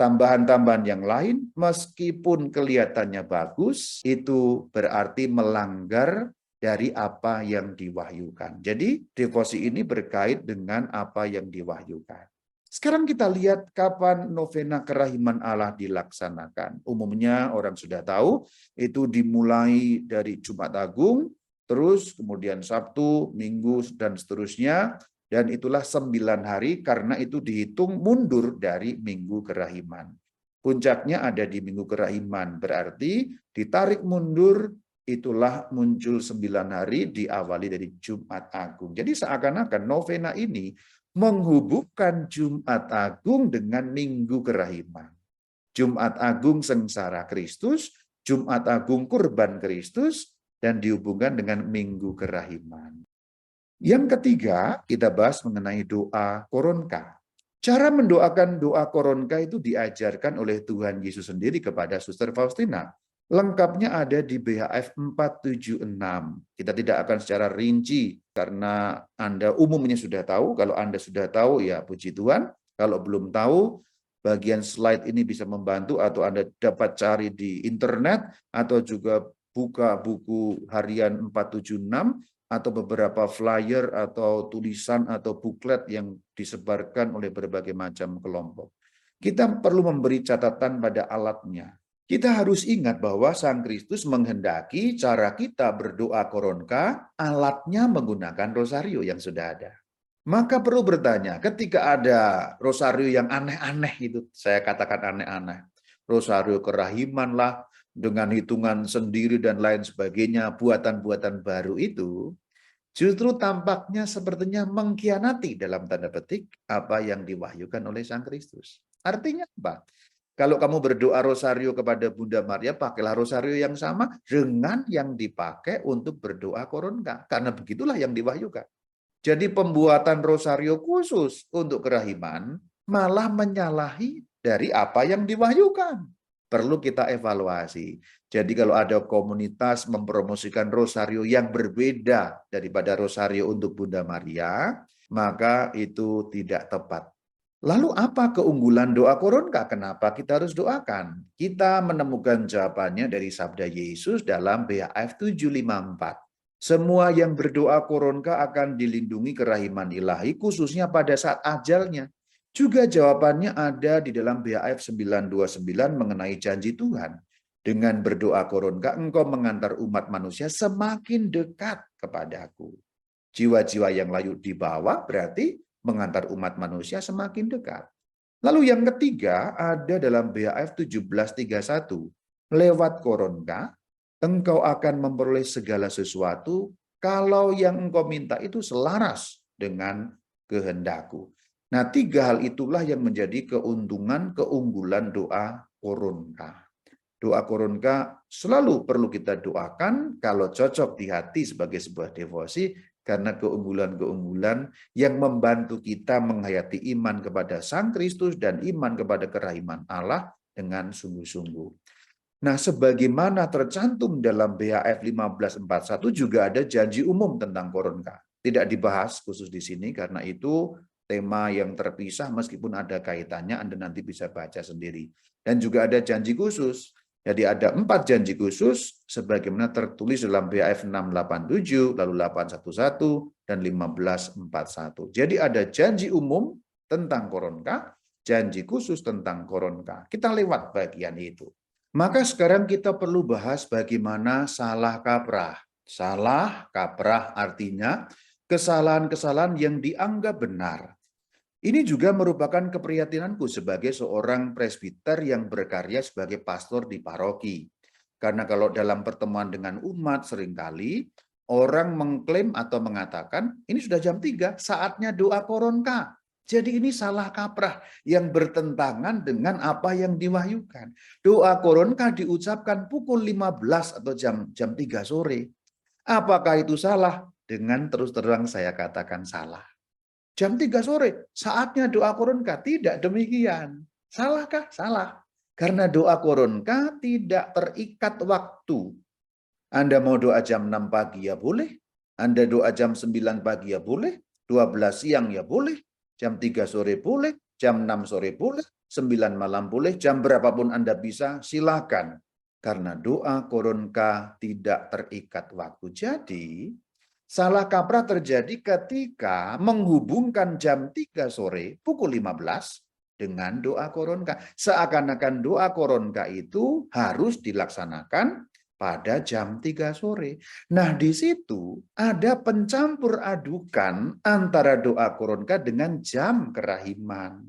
Tambahan-tambahan yang lain, meskipun kelihatannya bagus, itu berarti melanggar dari apa yang diwahyukan. Jadi, devosi ini berkait dengan apa yang diwahyukan. Sekarang kita lihat kapan novena kerahiman Allah dilaksanakan. Umumnya orang sudah tahu, itu dimulai dari Jumat Agung, terus kemudian Sabtu, Minggu, dan seterusnya. Dan itulah 9 hari karena itu dihitung mundur dari Minggu Kerahiman. Puncaknya ada di Minggu Kerahiman, berarti ditarik mundur, itulah muncul 9 hari diawali dari Jumat Agung. Jadi seakan-akan novena ini menghubungkan Jumat Agung dengan Minggu Kerahiman. Jumat Agung sengsara Kristus, Jumat Agung kurban Kristus, dan dihubungkan dengan Minggu Kerahiman. Yang ketiga, kita bahas mengenai doa koronka. Cara mendoakan doa koronka itu diajarkan oleh Tuhan Yesus sendiri kepada Suster Faustina. Lengkapnya ada di BHF 476. Kita tidak akan secara rinci karena Anda umumnya sudah tahu. Kalau Anda sudah tahu, ya puji Tuhan. Kalau belum tahu, bagian slide ini bisa membantu atau Anda dapat cari di internet atau juga buka buku harian 476 atau beberapa flyer atau tulisan atau buklet yang disebarkan oleh berbagai macam kelompok. Kita perlu memberi catatan pada alatnya. Kita harus ingat bahwa Sang Kristus menghendaki cara kita berdoa koronka, alatnya menggunakan rosario yang sudah ada. Maka perlu bertanya, ketika ada rosario yang aneh-aneh itu, saya katakan aneh-aneh, rosario kerahiman lah, dengan hitungan sendiri dan lain sebagainya, buatan-buatan baru itu, justru tampaknya sepertinya mengkhianati dalam tanda petik apa yang diwahyukan oleh Sang Kristus. Artinya apa? Kalau kamu berdoa rosario kepada Bunda Maria, pakailah rosario yang sama dengan yang dipakai untuk berdoa koronka. Karena begitulah yang diwahyukan. Jadi pembuatan rosario khusus untuk kerahiman malah menyalahi dari apa yang diwahyukan. Perlu kita evaluasi. Jadi kalau ada komunitas mempromosikan rosario yang berbeda daripada rosario untuk Bunda Maria, maka itu tidak tepat. Lalu apa keunggulan doa koronka? Kenapa kita harus doakan? Kita menemukan jawabannya dari sabda Yesus dalam BHF 754. Semua yang berdoa koronka akan dilindungi kerahiman ilahi, khususnya pada saat ajalnya. Juga jawabannya ada di dalam BHF 929 mengenai janji Tuhan. Dengan berdoa koronka, engkau mengantar umat manusia semakin dekat kepadaku. Jiwa-jiwa yang layu di bawah berarti mengantar umat manusia semakin dekat. Lalu yang ketiga ada dalam BHF 1731. Lewat koronka, engkau akan memperoleh segala sesuatu kalau yang engkau minta itu selaras dengan kehendakku. Nah, tiga hal itulah yang menjadi keunggulan doa koronka. Doa koronka selalu perlu kita doakan kalau cocok di hati sebagai sebuah devosi, karena keunggulan-keunggulan yang membantu kita menghayati iman kepada Sang Kristus dan iman kepada kerahiman Allah dengan sungguh-sungguh. Nah, sebagaimana tercantum dalam BHF 1541 juga ada janji umum tentang koronka. Tidak dibahas khusus di sini karena itu tema yang terpisah meskipun ada kaitannya, Anda nanti bisa baca sendiri. Dan juga ada janji khusus. Jadi ada 4 janji khusus sebagaimana tertulis dalam BHF 687, lalu 811, dan 1541. Jadi ada janji umum tentang koronka, janji khusus tentang koronka. Kita lewat bagian itu. Maka sekarang kita perlu bahas bagaimana salah kaprah. Salah kaprah artinya kesalahan-kesalahan yang dianggap benar. Ini juga merupakan keprihatinanku sebagai seorang presbiter yang berkarya sebagai pastor di paroki. Karena kalau dalam pertemuan dengan umat seringkali orang mengklaim atau mengatakan ini sudah jam 3, saatnya doa koronka. Jadi ini salah kaprah yang bertentangan dengan apa yang diwahyukan. Doa koronka diucapkan pukul 15 atau jam 3 sore. Apakah itu salah? Dengan terus terang saya katakan salah. Jam 3 sore, saatnya doa koronka. Tidak demikian. Salahkah? Salah. Karena doa koronka tidak terikat waktu. Anda mau doa jam 6 pagi ya boleh. Anda doa jam 9 pagi ya boleh. 12 siang ya boleh. Jam 3 sore boleh. Jam 6 sore boleh. 9 malam boleh. Jam berapapun Anda bisa, silakan. Karena doa koronka tidak terikat waktu. Jadi, salah kaprah terjadi ketika menghubungkan jam 3 sore pukul 15 dengan doa koronka. Seakan-akan doa koronka itu harus dilaksanakan pada jam 3 sore. Nah, di situ ada pencampur adukan antara doa koronka dengan jam kerahiman.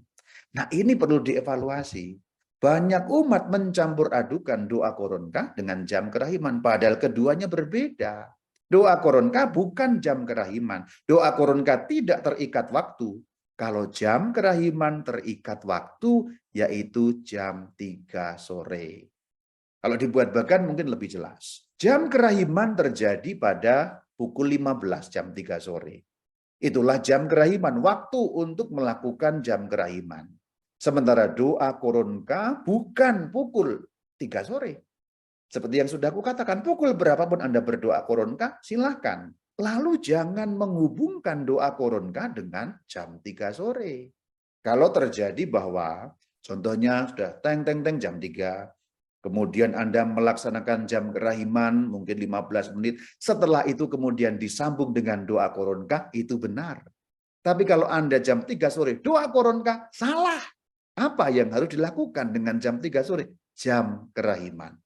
Nah, ini perlu dievaluasi. Banyak umat mencampur adukan doa koronka dengan jam kerahiman, padahal keduanya berbeda. Doa koronka bukan jam kerahiman. Doa koronka tidak terikat waktu. Kalau jam kerahiman terikat waktu, yaitu jam 3 sore. Kalau dibuat bagan mungkin lebih jelas. Jam kerahiman terjadi pada pukul 15 jam 3 sore. Itulah jam kerahiman, waktu untuk melakukan jam kerahiman. Sementara doa koronka bukan pukul 3 sore. Seperti yang sudah aku katakan, pukul berapapun Anda berdoa koronka, silahkan. Lalu jangan menghubungkan doa koronka dengan jam 3 sore. Kalau terjadi bahwa, contohnya sudah teng-teng-teng jam 3, kemudian Anda melaksanakan jam kerahiman mungkin 15 menit, setelah itu kemudian disambung dengan doa koronka, itu benar. Tapi kalau Anda jam 3 sore doa koronka, salah. Apa yang harus dilakukan dengan jam 3 sore? Jam kerahiman.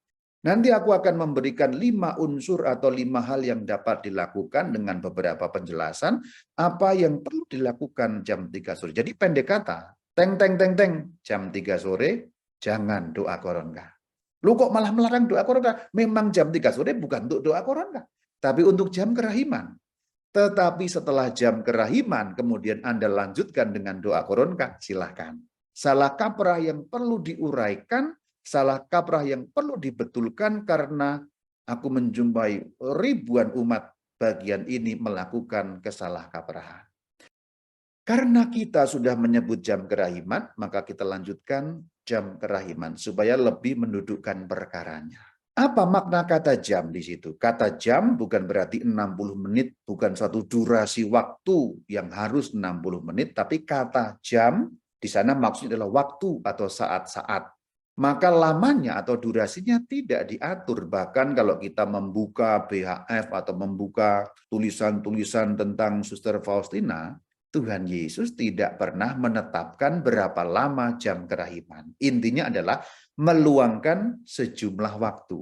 Nanti aku akan memberikan 5 unsur atau 5 hal yang dapat dilakukan dengan beberapa penjelasan apa yang perlu dilakukan jam 3 sore. Jadi pendek kata, teng-teng-teng-teng, jam 3 sore jangan doa koronka. Lu kok malah melarang doa koronka? Memang jam 3 sore bukan untuk doa koronka, tapi untuk jam kerahiman. Tetapi setelah jam kerahiman, kemudian Anda lanjutkan dengan doa koronka, silahkan. Salah kaprah yang perlu diuraikan, salah kaprah yang perlu dibetulkan karena aku menjumpai ribuan umat bagian ini melakukan kesalahkaprahan. Karena kita sudah menyebut jam kerahiman, maka kita lanjutkan jam kerahiman supaya lebih mendudukkan perkaranya. Apa makna kata jam di situ? Kata jam bukan berarti 60 menit, bukan suatu durasi waktu yang harus 60 menit, tapi kata jam di Di sana maksudnya adalah waktu atau saat-saat. Maka lamanya atau durasinya tidak diatur. Bahkan kalau kita membuka BHF atau membuka tulisan-tulisan tentang Suster Faustina, Tuhan Yesus tidak pernah menetapkan berapa lama jam kerahiman. Intinya adalah meluangkan sejumlah waktu.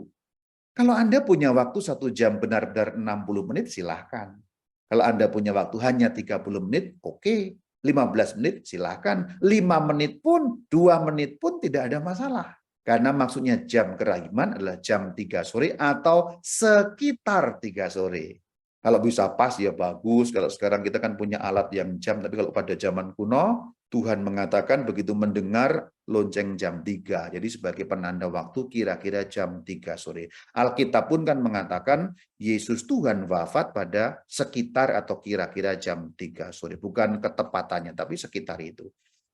Kalau Anda punya waktu 1 jam benar-benar 60 menit, silahkan. Kalau Anda punya waktu hanya 30 menit, oke. 15 menit, silahkan. 5 menit pun, 2 menit pun tidak ada masalah. Karena maksudnya jam kerahiman adalah jam 3 sore atau sekitar 3 sore. Kalau bisa pas ya bagus. Kalau sekarang kita kan punya alat yang jam, tapi kalau pada zaman kuno, Tuhan mengatakan begitu mendengar lonceng jam 3. Jadi sebagai penanda waktu kira-kira jam 3 sore. Alkitab pun kan mengatakan Yesus Tuhan wafat pada sekitar atau kira-kira jam 3 sore. Bukan ketepatannya, tapi sekitar itu.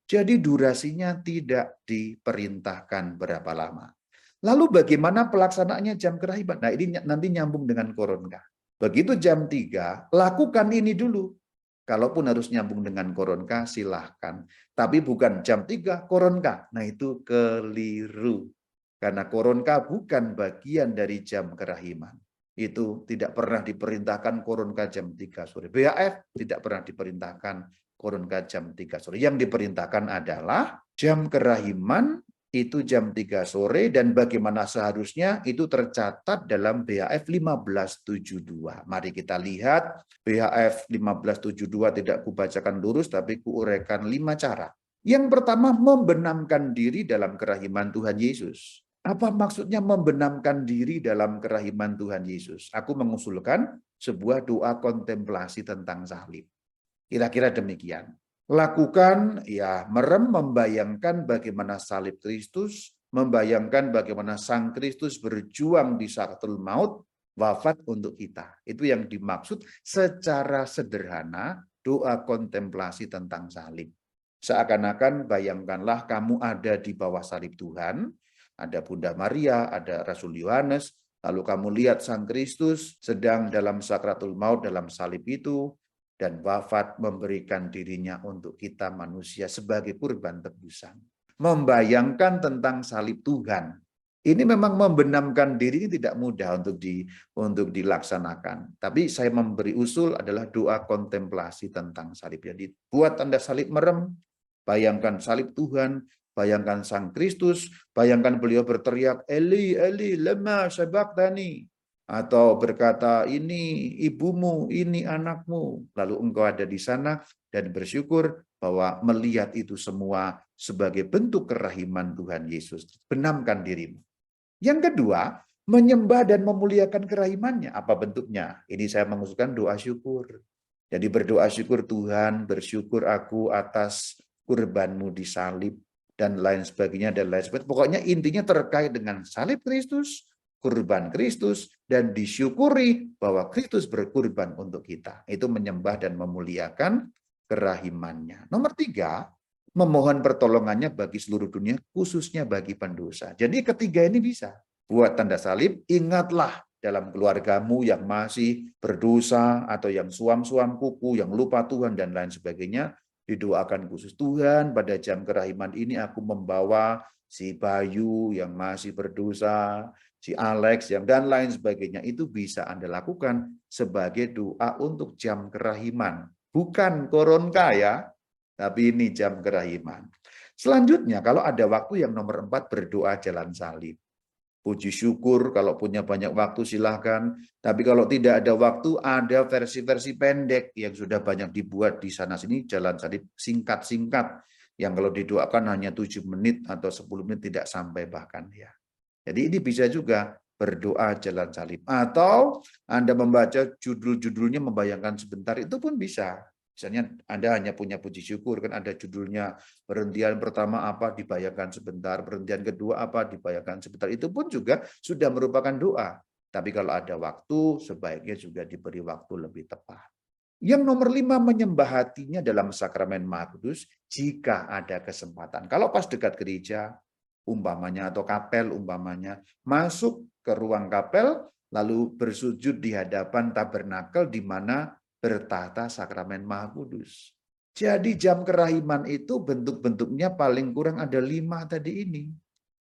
Jadi durasinya tidak diperintahkan berapa lama. Lalu bagaimana pelaksanaannya jam kerahiman? Nah ini nanti nyambung dengan koronka. Begitu jam 3, lakukan ini dulu. Kalaupun harus nyambung dengan koronka, silahkan. Tapi bukan jam 3, koronka. Nah itu keliru. Karena koronka bukan bagian dari jam kerahiman. Itu tidak pernah diperintahkan koronka jam 3 sore. BHF tidak pernah diperintahkan koronka jam 3 sore. Yang diperintahkan adalah jam kerahiman itu jam 3 sore dan bagaimana seharusnya itu tercatat dalam BHF 1572. Mari kita lihat BHF 1572 tidak kubacakan lurus tapi kuuraikan 5 cara. Yang pertama, membenamkan diri dalam kerahiman Tuhan Yesus. Apa maksudnya membenamkan diri dalam kerahiman Tuhan Yesus? Aku mengusulkan sebuah doa kontemplasi tentang salib. Kira-kira demikian. Lakukan ya merem membayangkan bagaimana salib Kristus, membayangkan bagaimana Sang Kristus berjuang di sakaratul maut, wafat untuk kita. Itu yang dimaksud secara sederhana doa kontemplasi tentang salib. Seakan-akan bayangkanlah kamu ada di bawah salib Tuhan, ada Bunda Maria, ada Rasul Yohanes, lalu kamu lihat Sang Kristus sedang dalam sakaratul maut dalam salib itu, dan wafat memberikan dirinya untuk kita manusia sebagai kurban tebusan. Membayangkan tentang salib Tuhan. Ini memang membenamkan diri ini tidak mudah untuk dilaksanakan. Tapi saya memberi usul adalah doa kontemplasi tentang salib. Jadi buat tanda salib merem, bayangkan salib Tuhan, bayangkan Sang Kristus, bayangkan beliau berteriak, Eli, Eli, lema sabachthani. Atau berkata, ini ibumu, ini anakmu. Lalu engkau ada di sana dan bersyukur bahwa melihat itu semua sebagai bentuk kerahiman Tuhan Yesus. Benamkan dirimu. Yang kedua, menyembah dan memuliakan kerahimannya. Apa bentuknya? Ini saya mengusulkan doa syukur. Jadi berdoa syukur, Tuhan, bersyukur aku atas kurbanmu di salib, dan lain sebagainya, dan lain sebagainya. Pokoknya intinya terkait dengan salib Kristus, kurban Kristus, dan disyukuri bahwa Kristus berkurban untuk kita. Itu menyembah dan memuliakan kerahimannya. Nomor 3, memohon pertolongannya bagi seluruh dunia, khususnya bagi pendosa. Jadi ketiga ini bisa. Buat tanda salib, ingatlah dalam keluargamu yang masih berdosa, atau yang suam-suam kuku, yang lupa Tuhan, dan lain sebagainya, didoakan khusus. Tuhan, pada jam kerahiman ini aku membawa si Bayu yang masih berdosa, si Alex yang dan lain sebagainya. Itu bisa Anda lakukan sebagai doa untuk jam kerahiman. Bukan koronka ya, tapi ini jam kerahiman. Selanjutnya, kalau ada waktu yang nomor 4, berdoa jalan salib. Puji syukur, kalau punya banyak waktu silahkan. Tapi kalau tidak ada waktu, ada versi-versi pendek yang sudah banyak dibuat di sana-sini, jalan salib singkat-singkat. Yang kalau didoakan hanya 7 menit atau 10 menit, tidak sampai bahkan ya. Jadi ini bisa juga berdoa jalan salib. Atau Anda membaca judul-judulnya, membayangkan sebentar, itu pun bisa. Misalnya Anda hanya punya puji syukur, kan ada judulnya perhentian pertama apa, dibayangkan sebentar, perhentian kedua apa, dibayangkan sebentar. Itu pun juga sudah merupakan doa. Tapi kalau ada waktu, sebaiknya juga diberi waktu lebih tepat. Yang nomor 5, menyembah hatinya dalam sakramen Maha Kudus jika ada kesempatan. Kalau pas dekat gereja, umpamanya, atau kapel umpamanya, masuk ke ruang kapel, lalu bersujud di hadapan tabernakel di mana bertata sakramen Maha Kudus. Jadi jam kerahiman itu bentuk-bentuknya paling kurang ada 5 tadi ini.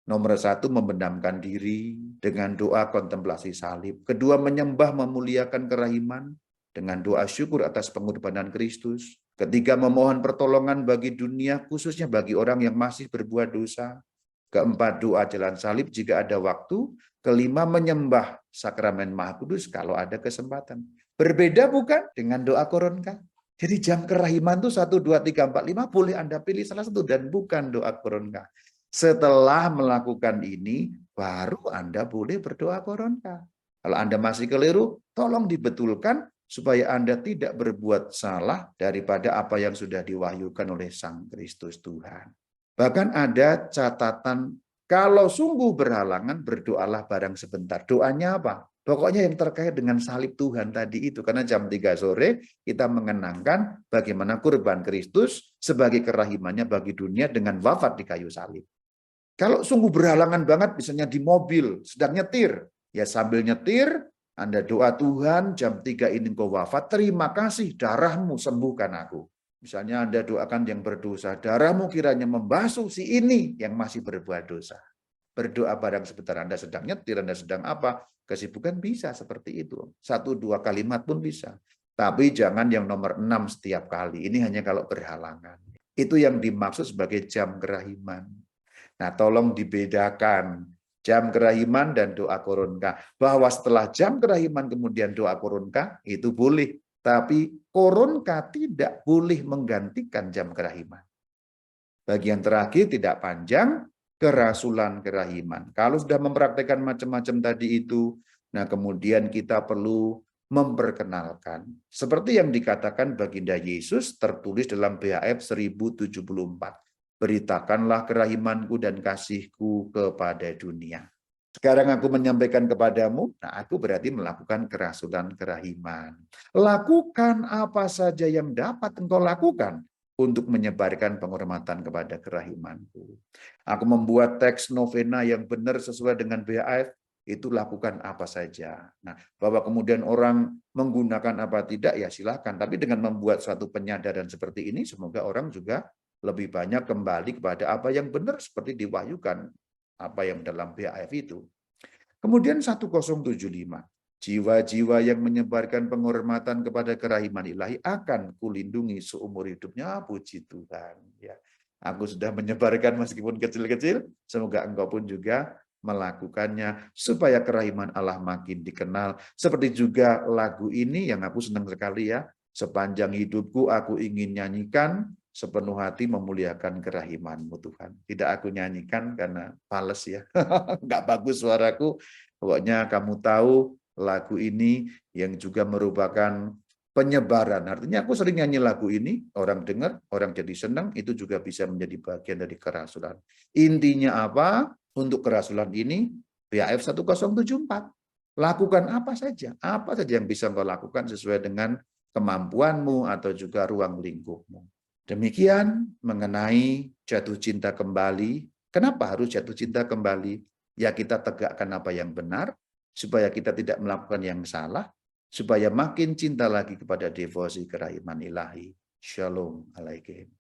Nomor 1, membenamkan diri dengan doa kontemplasi salib. Kedua, menyembah memuliakan kerahiman dengan doa syukur atas pengorbanan Kristus. Ketiga, memohon pertolongan bagi dunia, khususnya bagi orang yang masih berbuat dosa. Keempat, doa jalan salib jika ada waktu. Kelima, menyembah sakramen Maha Kudus kalau ada kesempatan. Berbeda bukan dengan doa koronka? Jadi jam kerahiman itu 1, 2, 3, 4, 5 boleh Anda pilih salah satu dan bukan doa koronka. Setelah melakukan ini, baru Anda boleh berdoa koronka. Kalau Anda masih keliru, tolong dibetulkan supaya Anda tidak berbuat salah daripada apa yang sudah diwahyukan oleh Sang Kristus Tuhan. Bahkan ada catatan, kalau sungguh berhalangan, berdoalah barang sebentar. Doanya apa? Pokoknya yang terkait dengan salib Tuhan tadi itu. Karena jam 3 sore kita mengenangkan bagaimana kurban Kristus sebagai kerahimannya bagi dunia dengan wafat di kayu salib. Kalau sungguh berhalangan banget, misalnya di mobil, sedang nyetir, ya sambil nyetir, Anda doa, Tuhan jam 3 ini Engkau wafat, terima kasih darahmu sembuhkan aku. Misalnya Anda doakan yang berdosa, darahmu kiranya membasuh si ini yang masih berbuat dosa. Berdoa barang sebentar Anda sedang nyetir, Anda sedang apa, kesibukan bisa seperti itu. 1-2 kalimat pun bisa. Tapi jangan yang nomor 6 setiap kali. Ini hanya kalau berhalangan. Itu yang dimaksud sebagai jam kerahiman. Nah, tolong dibedakan jam kerahiman dan doa koronka. Bahwa setelah jam kerahiman kemudian doa koronka, itu boleh. Tapi koronka tidak boleh menggantikan jam kerahiman. Bagian terakhir tidak panjang, kerasulan kerahiman. Kalau sudah mempraktekkan macam-macam tadi itu, nah kemudian kita perlu memperkenalkan. Seperti yang dikatakan baginda Yesus tertulis dalam BHF 1074. Beritakanlah kerahimanku dan kasihku kepada dunia. Sekarang aku menyampaikan kepadamu, nah aku berarti melakukan kerasulan kerahiman. Lakukan apa saja yang dapat engkau lakukan untuk menyebarkan penghormatan kepada kerahimanku. Aku membuat teks novena yang benar sesuai dengan BHF, itu lakukan apa saja. Nah, bahwa kemudian orang menggunakan apa tidak, ya silakan. Tapi dengan membuat suatu penyadaran seperti ini, semoga orang juga lebih banyak kembali kepada apa yang benar seperti diwahyukan, apa yang dalam BHF itu. Kemudian 1075. Jiwa-jiwa yang menyebarkan penghormatan kepada kerahiman ilahi akan kulindungi seumur hidupnya. Puji Tuhan. Ya, aku sudah menyebarkan meskipun kecil-kecil. Semoga engkau pun juga melakukannya supaya kerahiman Allah makin dikenal. Seperti juga lagu ini yang aku senang sekali ya. Sepanjang hidupku aku ingin nyanyikan sepenuh hati memuliakan kerahiman-Mu Tuhan. Tidak aku nyanyikan karena males ya. Enggak bagus suaraku. Pokoknya kamu tahu lagu ini yang juga merupakan penyebaran. Artinya aku sering nyanyi lagu ini, orang dengar, orang jadi senang, itu juga bisa menjadi bagian dari kerasulan. Intinya apa? Untuk kerasulan ini, BHF 1074. Lakukan apa saja yang bisa engkau lakukan sesuai dengan kemampuanmu atau juga ruang lingkupmu. Demikian mengenai jatuh cinta kembali. Kenapa harus jatuh cinta kembali? Ya kita tegakkan apa yang benar, supaya kita tidak melakukan yang salah, supaya makin cinta lagi kepada devosi kerahiman ilahi. Shalom alaikum.